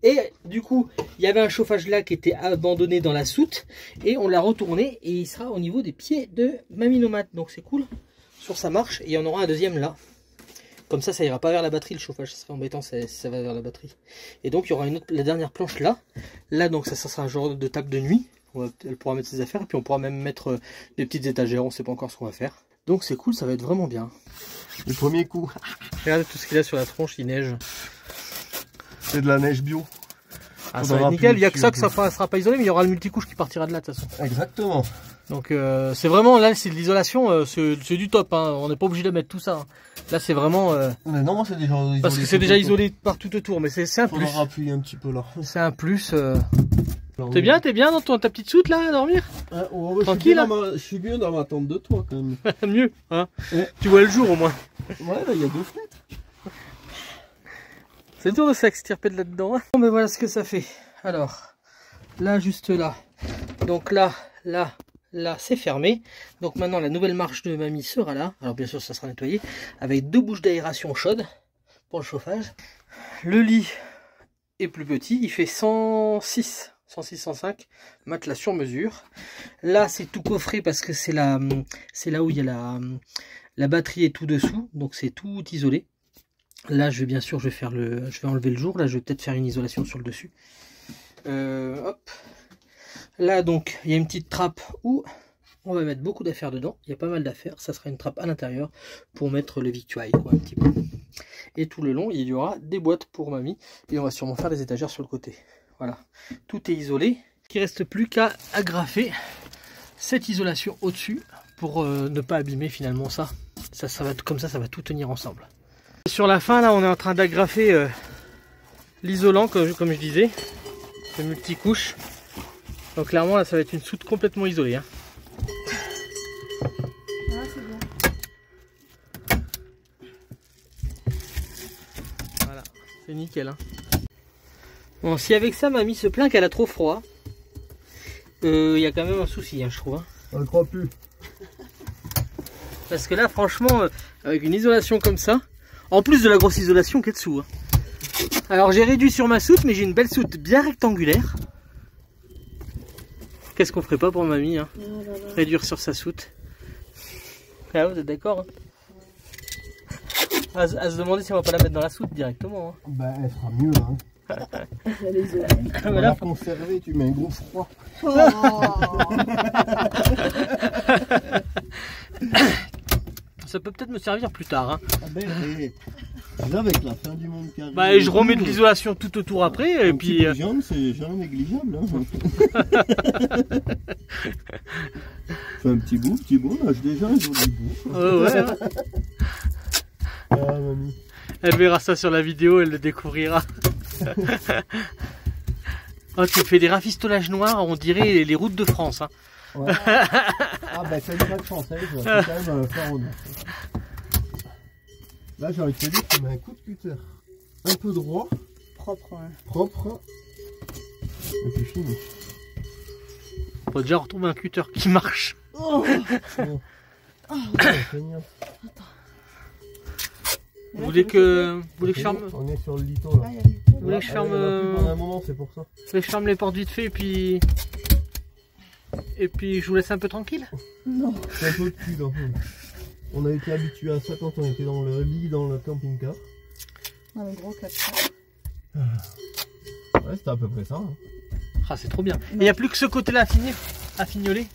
Et du coup, il y avait un chauffage là qui était abandonné dans la soute. Et on l'a retourné. Et il sera au niveau des pieds de Mamie Nomade. Donc c'est cool. Sur sa marche. Et il y en aura un deuxième là. Comme ça ira pas vers la batterie, le chauffage. Ça serait embêtant si ça va vers la batterie. Et donc, il y aura la dernière planche là. Là, donc, ça sera un genre de table de nuit. Elle pourra mettre ses affaires. Et puis, on pourra même mettre des petites étagères. On sait pas encore ce qu'on va faire. Donc, c'est cool. Ça va être vraiment bien. Le premier coup. Regardez tout ce qu'il y a sur la tronche. Il neige. C'est de la neige bio. Ah, ça va être nickel. Il n'y a que ça sera pas isolé. Mais il y aura le multicouche qui partira de là, de toute façon. Exactement. Donc, c'est vraiment, là, c'est de l'isolation. C'est du top. Hein. On n'est pas obligé de mettre tout ça. Hein. Là, c'est vraiment... Mais non, moi, c'est déjà isolé. Parce que c'est déjà isolé partout autour. Mais c'est un plus. On va appuyer un petit peu là. C'est un plus. T'es bien dans ta petite soute là à dormir? Tranquille. Je suis bien dans ma tente de toit quand même. Mieux, hein. Tu vois le jour au moins. Ouais, là il y a 2 fenêtres. C'est dur de s'extirper de là-dedans. Hein. Bon, mais voilà ce que ça fait. Alors, là, juste là. Donc là, c'est fermé. Donc maintenant, la nouvelle marche de mamie sera là. Alors bien sûr, ça sera nettoyé. Avec 2 bouches d'aération chaude pour le chauffage. Le lit est plus petit. Il fait 106, 105 matelas sur mesure. Là, c'est tout coffré parce que c'est là où il y a la batterie et tout dessous. Donc c'est tout isolé. Là, je vais enlever le jour. Là, je vais peut-être faire une isolation sur le dessus. Hop. Là, donc, il y a une petite trappe où on va mettre beaucoup d'affaires dedans. Il y a pas mal d'affaires. Ça sera une trappe à l'intérieur pour mettre le victuailles, quoi, un petit peu. Et tout le long, il y aura des boîtes pour mamie. Et on va sûrement faire des étagères sur le côté. Voilà. Tout est isolé. Il ne reste plus qu'à agrafer cette isolation au-dessus pour ne pas abîmer finalement ça. Ça va, comme ça va tout tenir ensemble. Sur la fin, là, on est en train d'agrafer l'isolant, comme je disais, le multicouche. Donc clairement, là, ça va être une soute complètement isolée. Hein. Ah, c'est bon. Voilà, c'est nickel. Hein. Bon, si avec ça, mamie se plaint qu'elle a trop froid, il y a quand même un souci, hein, je trouve. Hein. On ne croit plus. Parce que là, franchement, avec une isolation comme ça, en plus de la grosse isolation qui est dessous. Hein. Alors j'ai réduit sur ma soute, mais j'ai une belle soute bien rectangulaire. Qu'est-ce qu'on ferait pas pour mamie, hein? Réduire sur sa soute. Ah, vous êtes d'accord, hein? À se demander si on va pas la mettre dans la soute directement. Hein. Bah, elle fera mieux. Hein. Elle est isolée. On va la conserver, tu mets un gros froid. Oh. Ça peut peut-être me servir plus tard. Hein. Ah ben, là, avec la fin du monde qui arrive. Bah, et je remets de l'isolation tout autour après. Et puis. C'est jamais négligeable. Hein. Fais un petit bout, on lâche déjà un joli bout. Ouais. Ah, mamie. Elle verra ça sur la vidéo, elle le découvrira. Oh, tu fais des rafistolages noirs, on dirait les routes de France. Hein. Ouais. Ah bah c'est une vraie française, c'est quand même faire honneur. Là j'ai envie de te dire, tu mets un coup de cutter. Un peu droit. Propre, ouais. Propre. Et puis fini. Faut déjà retrouver un cutter qui marche. Oh. Bon. C'est génial. Vous voulez que je ferme? On est sur le litto là. Vous voulez que je ferme pendant un moment, c'est pour ça. Vous voulez que je ferme les portes vite fait et puis je vous laisse un peu tranquille? Non. C'est un peu de cul là. On a été habitué à ça quand on était dans le lit dans le camping-car. Ah, le gros 4. Ouais, c'était à peu près ça. Hein. Ah, c'est trop bien. Et il n'y a plus que ce côté-là à finir, à fignoler.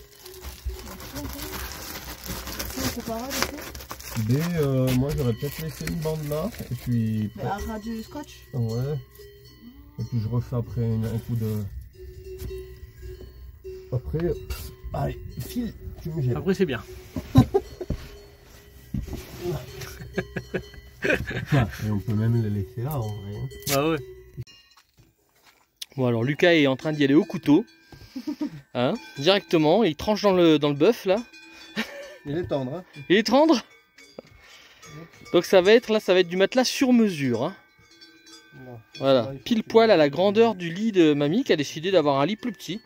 Moi j'aurais peut-être laissé une bande là et puis. Mais à ras du scotch. Ouais. Et puis je refais après un coup de. Après. Allez, file, tu me gênes. Après c'est bien. Et on peut même les laisser là en vrai. Ah ouais. Bon alors Lucas est en train d'y aller au couteau. Hein, directement, il tranche dans le bœuf là. Il est tendre hein. Il est tendre. Donc ça va être du matelas sur mesure. Hein. Non. Voilà, pile poil à la grandeur du lit de mamie qui a décidé d'avoir un lit plus petit.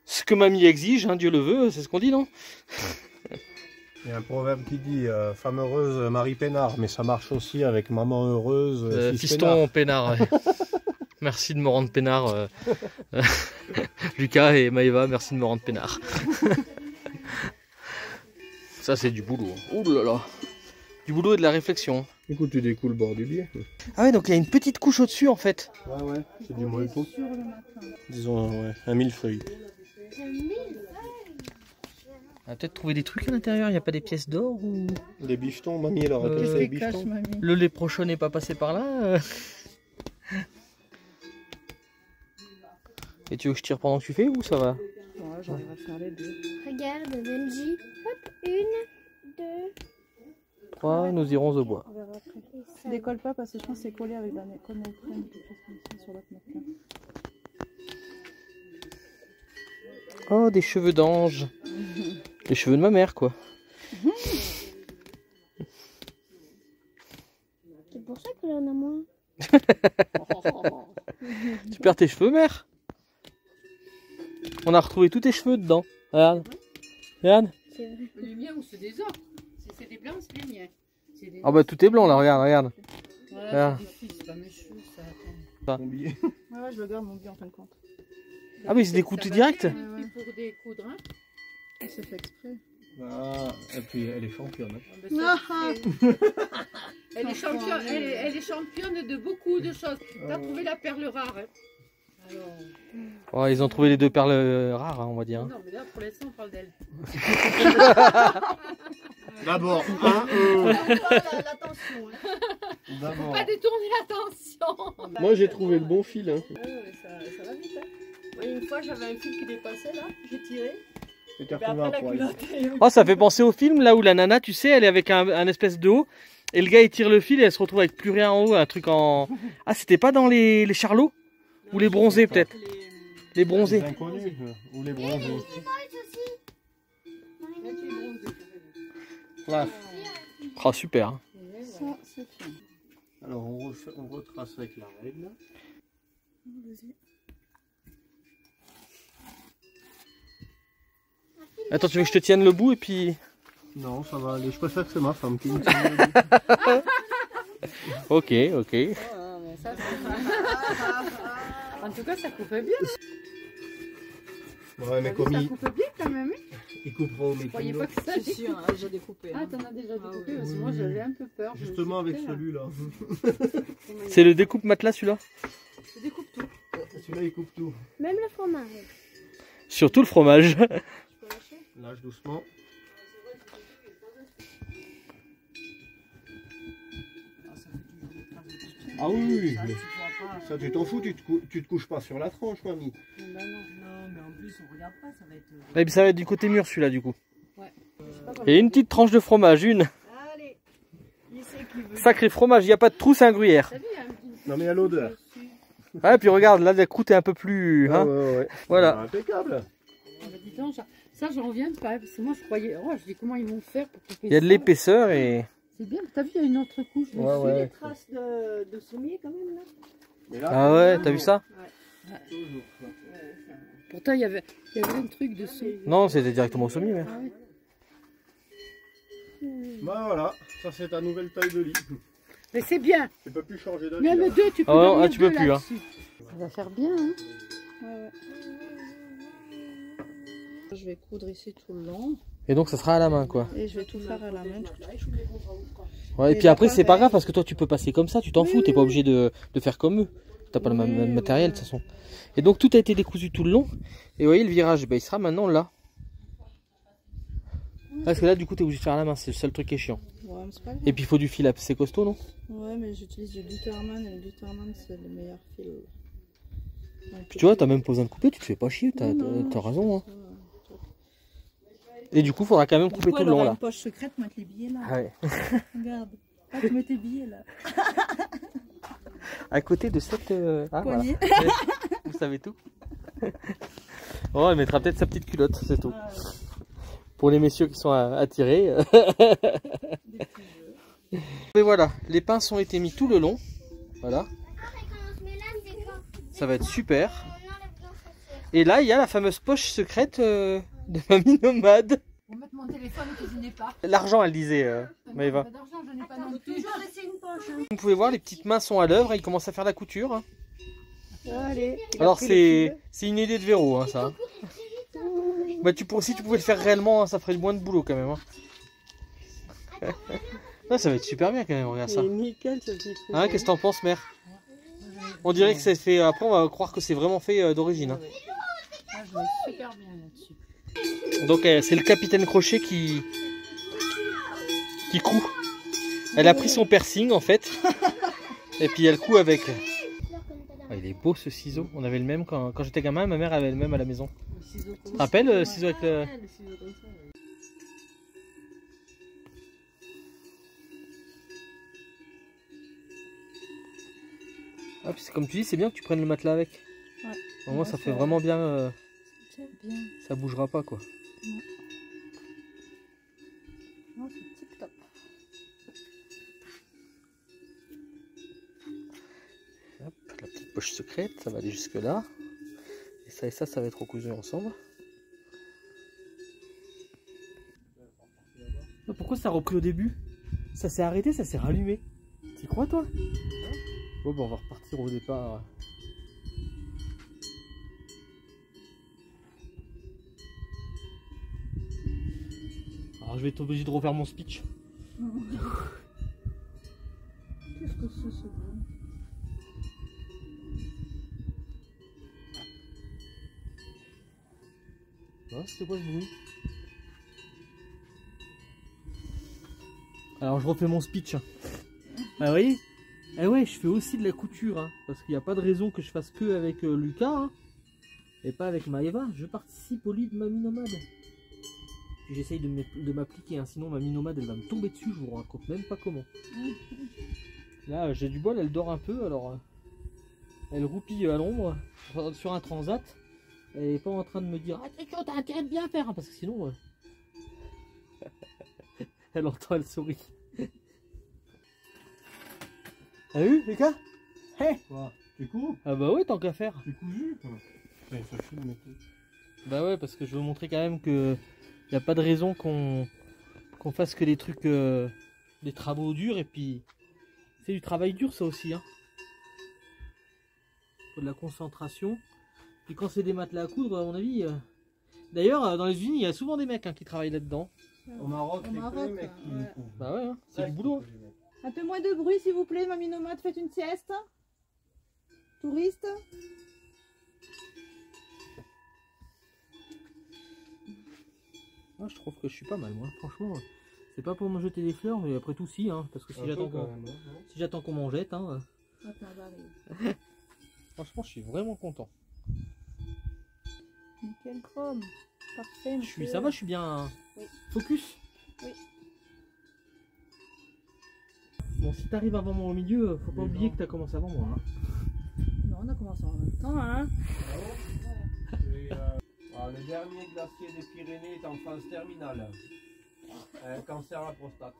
Ce que mamie exige, hein, Dieu le veut, c'est ce qu'on dit, non? Il y a un proverbe qui dit femme heureuse, mari peinard, mais ça marche aussi avec maman heureuse, fiston peinard. Ouais. Merci de me rendre peinard. Lucas et Maëva, merci de me rendre peinard. Ça c'est du boulot. Ouh là là. Du boulot et de la réflexion. Écoute, tu découles le bord du lit. Ah ouais, donc il y a une petite couche au-dessus en fait. Ouais, c'est du molleton. Disons, ouais, un millefeuille. On va peut-être trouver des trucs à l'intérieur, il n'y a pas des pièces d'or ou... Des bifetons, mamie, elle aurait fait des bifetons. Le lait prochain n'est pas passé par là. Et tu veux que je tire pendant que tu fais ou ça va? Ouais, j'arrive à faire les deux. Regarde, Benji. Hop, 1, 2. 3, nous irons au bois. On verra après. Décolle pas parce que je pense que c'est collé avec la comme au crème, quelque chose comme ça sur l'autre matelas. Oh, des cheveux d'ange. Les cheveux de ma mère, quoi. C'est pour ça que là, on a moins. Tu perds tes cheveux, mère? On a retrouvé tous tes cheveux dedans. Regarde. Regarde. Les miens ou ceux des autres? Si c'est des blancs, c'est les miens. Des... Ah bah tout est blanc là, regarde, regarde. Voilà, c'est des fils, c'est pas mes cheveux, ça. Attends. Ouais, je le garde mon billet en fin de compte. Ah oui, c'est des coups directs. C'est pour des coudres, hein? C'est fait exprès. Ah, et puis elle est championne. Elle est championne, elle est championne de beaucoup de choses. T'as trouvé la perle rare. Hein? Alors... Oh, ils ont trouvé les deux perles rares, hein, on va dire. Non, mais là, pour l'instant, on parle d'elle. D'abord, l'attention. D'abord. Pas détourner l'attention. Moi j'ai trouvé le bon fil. Hein. Ça va vite. Hein. Oui, une fois, j'avais un fil qui dépassait là, j'ai tiré. Et t'as Mais retrouvé après, un la poil. culotte. Oh, ça fait penser au film là où la nana, tu sais, elle est avec un espèce de haut Et le gars il tire le fil et elle se retrouve avec plus rien en haut, un truc en... Ah c'était pas dans les charlots? Ou les bronzés peut-être? Les bronzés. Les inconnus, ou les bronzés. Voilà. Oh super. Hein. Ça, c'est fin. Alors on retrace avec la règle. Attends, tu veux que je te tienne le bout et puis... Non, ça va aller. Je préfère que c'est ma femme qui me Ok, ok. Oh, mais ça, en tout cas, ça coupe bien. Ouais, mais comme Ça il coupe bien quand même. coupera au Je croyais métro. pas que ça. C'est sûr, hein, j'ai découpé. Ah, t'en as déjà découpé parce que moi j'avais un peu peur. Je me Justement suis avec dit, celui-là. C'est le découpe matelas celui-là? Je découpe tout. Celui-là il coupe tout. Même le fromage. Surtout le fromage. Lâche doucement. Ah oui, oui. Ça tu t'en fous, tu te couches pas sur la tranche, mamie. Non, mais en plus on regarde pas, ça va être. Et puis ça va être du côté mûr celui-là du coup. Ouais. Je sais pas comment- Et une petite tranche de fromage, une. Allez, il sait qu'il veut. Sacré fromage, il n'y a pas de trou, c'est un gruyère. T'as vu, il y a un petit- Non mais il y a l'odeur. Ouais, puis regarde, là la croûte est un peu plus... Hein, ouais. voilà. Impeccable. Ah, bah, dis donc, ça j'en reviens pas, parce que moi je croyais, oh je dis comment ils vont faire pour couper Il y a de ça. l'épaisseur et... C'est bien, t'as vu, il y a une autre couche dessus. Ouais, ouais. Des traces de sommier quand même là. Mais là, Ah ouais, t'as vu ça? Pourtant il y avait un truc dessous. Non, c'était directement au sommier. Mais... Ah ouais. bah voilà, ça c'est ta nouvelle taille de lit. Mais c'est bien, Tu peux plus changer de lit. même là. deux, tu peux Ah ouais, dormir tu peux deux plus, hein. là-dessus. Ça va faire bien, hein. Je vais coudre ici tout le long Et donc ça sera à la main quoi. et je vais tout faire à la main. Ouais, et Et puis là, après c'est pas pareil. grave parce que toi tu peux passer comme ça, tu t'en fous, t'es pas obligé de faire comme eux. T'as pas le même matériel de toute façon. Et donc tout a été décousu tout le long. Et vous voyez le virage, bah, il sera maintenant là. Parce que là du coup t'es obligé de faire à la main, c'est le seul truc qui est chiant. Ouais, mais c'est pas grave. Et puis il faut du fil assez costaud non? Ouais, mais j'utilise du Lutherman et le Lutherman c'est le meilleur fil. Donc, Puis tu vois, t'as même pas besoin de couper, tu te fais pas chier, t'as raison. Hein. Et du coup faudra quand même couper tout le long là. Une poche secrète, mettre les billets là. Ah ouais. Regarde. Ah, tu mets tes billets là. À côté de cette... Ah, voilà. Poignée. Vous savez tout. Oh, elle mettra peut-être sa petite culotte, c'est tout. Pour les messieurs qui sont attirés. Et voilà, les pinces ont été mis tout le long. Voilà. Ça va être super. Et là, il y a la fameuse poche secrète de Mamie Nomade. Pour mettre mon téléphone que je n'ai pas. L'argent, elle disait, Maëva. Pas d'argent, je n'ai pas non plus. Vous pouvez voir, les petites mains sont à l'œuvre et ils commencent à faire la couture. Hein. Allez. Alors c'est une idée de Véro, hein, ça. Bah, si tu pouvais le faire réellement, hein, ça ferait moins de boulot quand même. Hein. Non, ça va être super bien quand même, regarde ça. Nickel ce petit truc. Hein, qu'est-ce que t'en penses, mère? On dirait que c'est fait. Après, on va croire que c'est vraiment fait d'origine. Hein. Ah, je vais super bien là-dessus. Donc, c'est le capitaine Crochet qui coud. Elle a pris son piercing en fait. Et puis elle coud avec. Ah, il est beau ce ciseau. On avait le même quand j'étais gamin. Ma mère avait le même à la maison. Tu te rappelles le ciseau avec le. Ah, puis comme tu dis, c'est bien que tu prennes le matelas avec. Ouais. Au moins, ça fait vraiment bien. C'est bien. Ça bougera pas quoi. Non, c'est tip top. Hop, la petite poche secrète, ça va aller jusque là. Et ça, ça va être recousu ensemble. Pourquoi ça a repris au début? Ça s'est arrêté, ça s'est rallumé. Tu crois toi? Bon, bah, on va repartir au départ. Alors je vais être obligé de refaire mon speech. Qu'est-ce que c'est ce bruit? Ah, c'était quoi ce bruit? Alors je refais mon speech. Ah, vous voyez? Eh ouais, je fais aussi de la couture, hein, parce qu'il n'y a pas de raison que je fasse que avec Lucas, hein, et pas avec Maëva. Je participe au lit de Mamie Nomade. Puis j'essaye de m'appliquer, hein, sinon ma Minomade elle va me tomber dessus, je vous raconte même pas comment. Là j'ai du bol, elle dort un peu, alors elle roupille à l'ombre sur un transat. Elle est pas en train de me dire attention, t'as intérêt de bien faire, hein, parce que sinon elle entend, elle sourit. T'as vu les gars? Hey, Tu cours? ah bah ouais, tant qu'à faire. Tu cousu? Bah ouais, parce que je veux montrer quand même que y a pas de raison qu'on fasse que des trucs, des travaux durs, et puis c'est du travail dur ça aussi, hein. Faut de la concentration. Puis quand c'est des matelas à coudre, à mon avis, d'ailleurs dans les usines il y a souvent des mecs, hein, qui travaillent là-dedans. Au Maroc, c'est Maroc, que les mecs qui ouais. courent. Bah ouais, hein, c'est du boulot. Un peu moins de bruit s'il vous plaît, mamie nomade, faites une sieste. Touriste. Moi je trouve que je suis pas mal, moi, franchement. C'est pas pour me jeter des fleurs, mais après tout si, hein, parce que si j'attends qu'on m'en jette, hein. Franchement je suis vraiment content. Nickel chrome. Parfait. Ça va, je suis bien Oui. focus. Oui. Bon, si t'arrives avant moi au milieu, faut pas oublier que t'as commencé avant moi, hein. Non, on a commencé en même temps, hein. Le dernier glacier des Pyrénées est en phase terminale. Cancer à la prostate.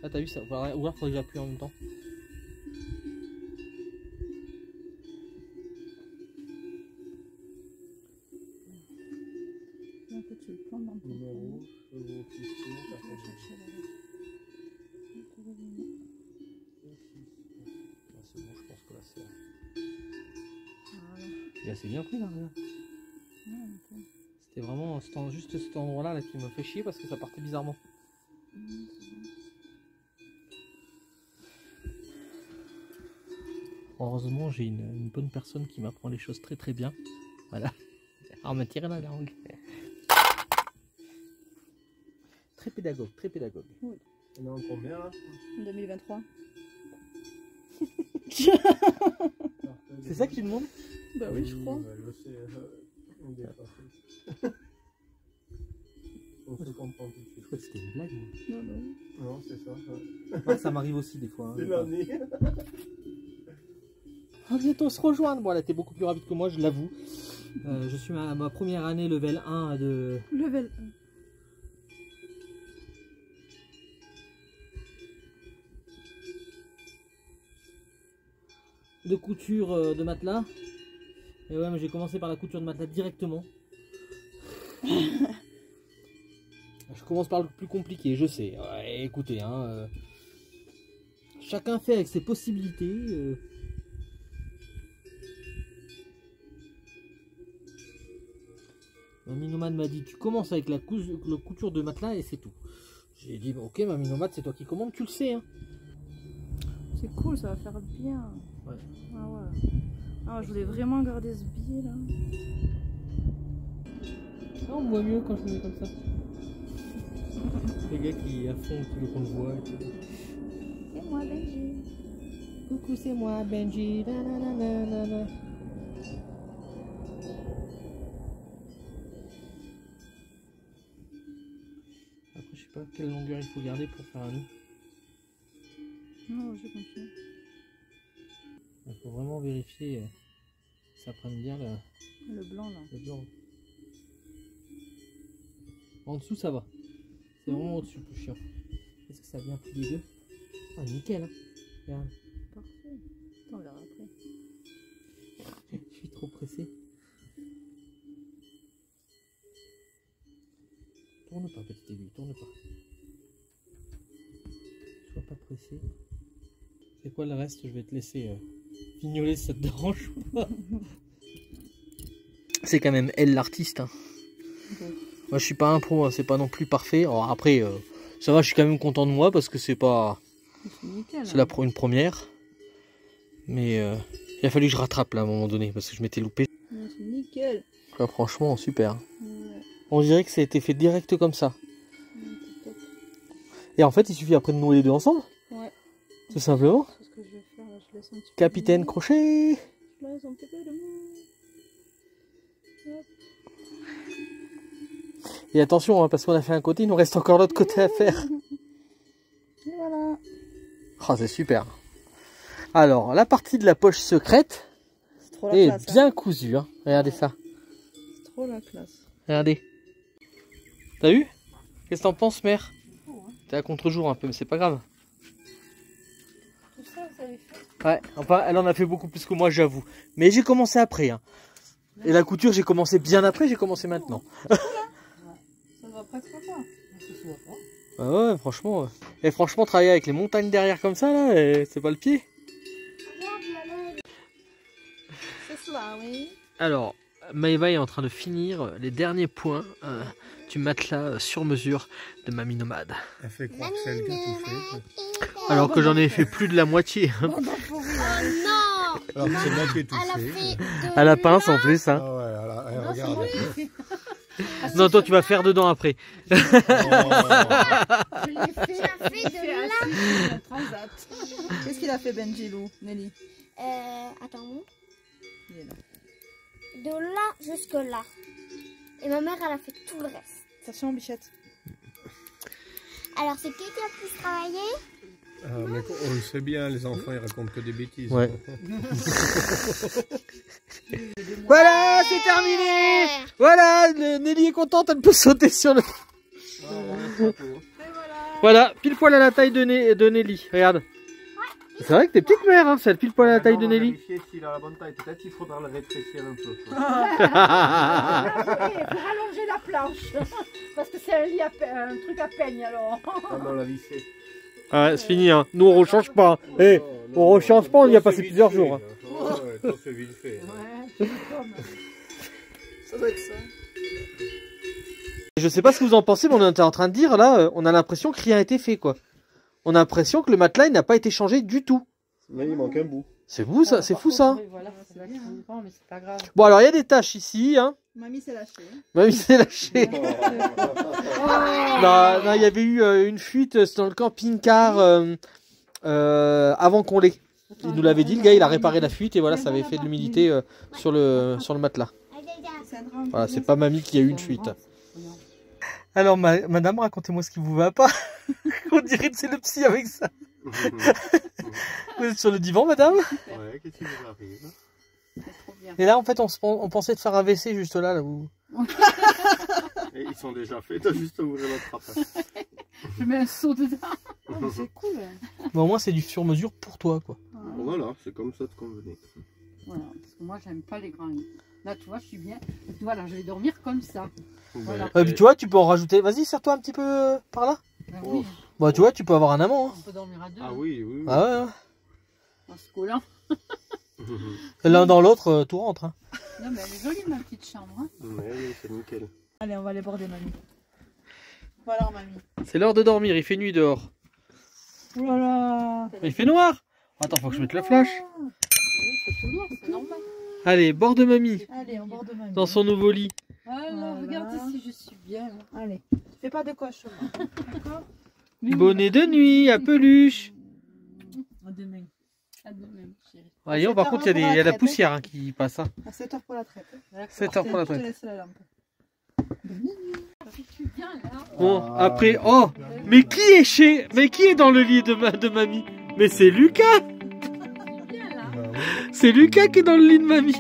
Ah t'as vu ça, ou alors faudrait que j'appuie en même temps. Un peu tu le prends dans le Numéro, chevaux, pistons, C'est bon, je pense que là c'est... Il a assez bien pris là, regarde. C'était vraiment juste cet endroit là qui me fait chier parce que ça partait bizarrement. Heureusement j'ai une bonne personne qui m'apprend les choses très très bien. Voilà. Ah, on m'a tiré la langue. Très pédagogue, très pédagogue. Oui. On est en combien là? 2023. C'est ça que tu demandes? Bah oui, je crois. Je sais, on dépasse. On se comprend tout de suite. Je crois que c'était une blague. Non, non. Non, c'est ça. Ouais, ça m'arrive aussi des fois. Hein, C'est l'année. Ah, bientôt se rejoindre. Bon, là, t'es beaucoup plus rapide que moi, je l'avoue. Je suis à ma première année level 1 de... Level 1. De couture de matelas. Et ouais, mais j'ai commencé par la couture de matelas directement. Je commence par le plus compliqué, je sais. Ouais, écoutez, hein, chacun fait avec ses possibilités. Mamie Nomade m'a dit tu commences avec la couture de matelas et c'est tout. J'ai dit ok Mamie Nomade, c'est toi qui commandes, tu le sais, hein. C'est cool, ça va faire bien. Ouais. Ah ouais. Ah, je voulais vraiment garder ce billet là. Non, moi mieux quand je me mets comme ça. Les gars qui à fond, qui le qu'on le voit. C'est moi Benji. Coucou, c'est moi Benji. Nananana. Après, je sais pas quelle longueur il faut garder pour faire un nœud. Non, je continue. Il faut vraiment vérifier que ça prenne bien Le blanc là. le blanc. En dessous, ça va. C'est vraiment au-dessus plus chiant. Est-ce que ça a bien pris les deux? Ah, nickel, hein. Regarde. Parfait. Attends, on verra après. Je suis trop pressé. Tourne pas, petite aiguille, tourne pas. Sois pas pressé. C'est quoi le reste? Je vais te laisser fignoler si ça te dérange pas. C'est quand même elle l'artiste, hein. Okay. Moi je suis pas un pro, hein, c'est pas non plus parfait. Alors après, ça va, je suis quand même content de moi parce que c'est pas. C'est nickel. C'est une première. Mais il a fallu que je rattrape là à un moment donné parce que je m'étais loupé. Ouais, c'est nickel. Là, franchement, super. Ouais. On dirait que ça a été fait direct comme ça. C'est top. Et en fait, il suffit après de nouer les deux ensemble. Ouais. Tout simplement. C'est ce que je vais faire là, je laisse un petit peu. Capitaine Crochet. Je laisse un petit peu de mou. Et attention, hein, parce qu'on a fait un côté, il nous reste encore l'autre côté à faire. Et voilà. Oh, c'est super. Alors, la partie de la poche secrète C'est trop la est classe. bien cousue. Hein. Regardez ça. C'est trop la classe. Regardez. T'as vu? Qu'est-ce que t'en penses, mère? T'es à contre-jour un peu, mais c'est pas grave. Tout ça, vous avez fait. Ouais, enfin, elle en a fait beaucoup plus que moi, j'avoue. Mais j'ai commencé après. Hein. Et la couture, j'ai commencé bien après, j'ai commencé maintenant. Ça va presque pas. Ça se voit pas. Ah ouais, franchement. Et franchement, travailler avec les montagnes derrière comme ça, là, c'est pas le pied. C'est cela, oui. Alors, Maëva est en train de finir les derniers points du matelas sur mesure de Mamie Nomade. Elle fait croire que c'est elle qui a tout fait. Alors que j'en ai fait plus de la moitié. Hein. Oh non. Alors que c'est moi qui ai tout Elle a fait. fait de À la pince en plus. Hein. Ah ouais, voilà, eh, regarde. Non, toi tu vas faire dedans après. Oh. Je l'ai fait de là. Transat. Qu'est-ce qu'il a fait Benjilou, Nelly? Attends. Il est là. De là jusque là. Et ma mère, elle a fait tout le reste. Attention, Bichette. Alors, c'est qui a plus travaillé? Mais on le sait bien, les enfants ils racontent que des bêtises. Ouais. Voilà, c'est terminé. Voilà, Nelly est contente, elle peut sauter sur le... Voilà, pile poil à la taille de Nelly, regarde. C'est vrai que t'es petite mère, hein, c'est pile poil à la taille de Nelly. Vérifier s'il a la bonne taille, peut-être qu'il faudra le rétrécir un peu. Il faut rallonger la planche. Parce que c'est un truc à peigne alors. Ah non, la visser. Ouais, c'est fini, hein. Nous on rechange pas. Eh, on rechange pas, on y a passé plusieurs jours. Hein. Ouais, toi c'est vite fait. Ouais, Ça doit être ça. Je sais pas ce que vous en pensez, mais on était en train de dire, là, on a l'impression que rien n'a été fait, quoi. On a l'impression que le matelas, il n'a pas été changé du tout. Mais il manque un bout. C'est fou, ça, c'est fou, ça. Voilà, c'est là qu'il faut le prendre, mais c'est pas grave. Bon, alors, il y a des taches ici, hein. Mamie s'est lâchée. Même il s'est lâché. Non, il y avait eu une fuite dans le camping-car avant qu'on l'ait. Il nous l'avait dit, le gars, il a réparé la fuite et voilà, ça avait fait de l'humidité sur le matelas. Voilà, c'est pas mamie qui a eu une fuite. Alors, madame, racontez-moi ce qui vous va pas. On dirait que c'est le psy avec ça. Vous êtes sur le divan, madame? Ouais, qu'est-ce qui nous arrive? Et là, en fait, on pensait de faire un WC juste là où... Et ils sont déjà faits, t'as juste à ouvrir notre trappe. Je mets un seau dedans. C'est cool. Mais au moins, c'est du sur-mesure pour toi, quoi. Voilà, c'est comme ça de convenir. Voilà, parce que moi j'aime pas les grands lits. Là tu vois, je suis bien. Voilà, je vais dormir comme ça. Voilà. Puis tu vois, tu peux en rajouter. Vas-y, serre-toi un petit peu par là. Ben oui, Bah, tu vois, tu peux avoir un amant. Hein. on peut dormir à deux. Ah oui, oui. oui. Ah ouais, ouais. En se collant. L'un dans l'autre, tout rentre. Hein. Non mais elle est jolie ma petite chambre. Hein. Ouais, oui, c'est nickel. Allez, on va aller border mamie. Voilà, mamie. C'est l'heure de dormir, il fait nuit dehors. Voilà. Il fait noir. Attends, faut que je mette la flash. Oui, c'est tout noir, c'est normal. Allez, bord de mamie, Allez, on borde mamie. dans son nouveau lit. Alors, Voilà. regarde ici, je suis bien. Allez. Fais pas de coche. D'accord. Bonnet de nuit à peluche. À demain. À demain, chérie. Allez, par contre, il y a de la poussière hein, qui passe. Hein. À 7h pour la traite. 7 heures pour la Je te traite. laisse la lampe. Je suis bien là. Bon, après, oh, mais qui est dans le lit de mamie? Mais c'est Lucas. Je suis bien là. C'est Lucas qui est dans le lit de mamie.